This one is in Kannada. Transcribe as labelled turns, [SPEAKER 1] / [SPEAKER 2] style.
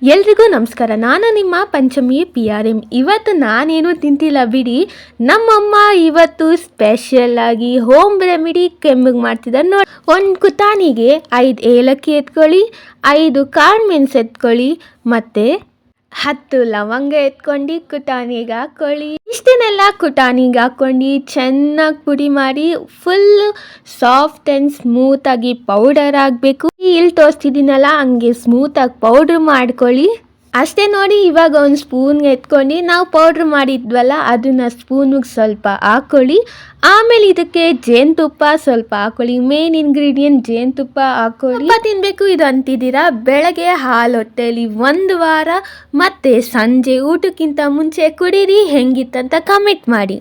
[SPEAKER 1] ಎಲ್ರಿಗೂ ನಮಸ್ಕಾರ. ನಾನು ನಿಮ್ಮ ಪಂಚಮಿ PRM. ಇವತ್ತು ನಾನೇನು ತಿಂತಿಲ್ಲ ಬಿಡಿ. ನಮ್ಮಮ್ಮ ಇವತ್ತು ಸ್ಪೆಷಲ್ ಆಗಿ ಹೋಮ್ ರೆಮಿಡಿ ಕೆಮ್ಮಿಗೆ ಮಾಡ್ತಿದ್ದಾರೆ ನೋಡಿ. ಒಂದು ಕುಟಾನಿಗೆ 5 ಏಲಕ್ಕಿ ಎತ್ಕೊಳ್ಳಿ, 5 ಕಾಳು ಮೆಣಸು ಎತ್ಕೊಳ್ಳಿ, ಮತ್ತು 10 ಲವಂಗ ಎತ್ಕೊಂಡು ಕುಟಾನಿಗೆ ಹಾಕ್ಕೊಳ್ಳಿ. ಇಷ್ಟನ್ನೆಲ್ಲ ಕುಟಾನಿಗೆ ಹಾಕ್ಕೊಂಡು ಚೆನ್ನಾಗಿ ಪುಡಿ ಮಾಡಿ ಫುಲ್ ಸಾಫ್ಟ್ ಆ್ಯಂಡ್ ಸ್ಮೂತಾಗಿ ಪೌಡರ್ ಆಗಬೇಕು. ಇಲ್ಲಿ ತೋರಿಸ್ತಿದ್ದೀನಲ್ಲ ಹಂಗೆ ಸ್ಮೂತಾಗಿ ಪೌಡ್ರ್ ಮಾಡ್ಕೊಳ್ಳಿ. ಅಷ್ಟೇ ನೋಡಿ. ಇವಾಗ ಒಂದು ಸ್ಪೂನ್ಗೆ ಎತ್ಕೊಂಡು ನಾವು ಪೌಡ್ರ್ ಮಾಡಿದ್ವಲ್ಲ ಅದನ್ನು ಸ್ಪೂನಿಗೆ ಸ್ವಲ್ಪ ಹಾಕ್ಕೊಳ್ಳಿ. ಆಮೇಲೆ ಇದಕ್ಕೆ ಜೇನುತುಪ್ಪ ಸ್ವಲ್ಪ ಹಾಕ್ಕೊಳ್ಳಿ. ಮೇನ್ ಇಂಗ್ರೀಡಿಯೆಂಟ್ ಜೇನುತುಪ್ಪ ಹಾಕ್ಕೊಳ್ಳಿ. ತಿನ್ನಬೇಕು ಇದು ಅಂತಿದ್ದೀರಾ, ಬೆಳಗ್ಗೆ ಹಾಲು ಹೊಟ್ಟೆಯಲ್ಲಿ 1 ವಾರ ಮತ್ತು ಸಂಜೆ ಊಟಕ್ಕಿಂತ ಮುಂಚೆ ಕುಡೀರಿ. ಹೆಂಗಿತ್ತಂತ ಕಮೆಂಟ್ ಮಾಡಿ.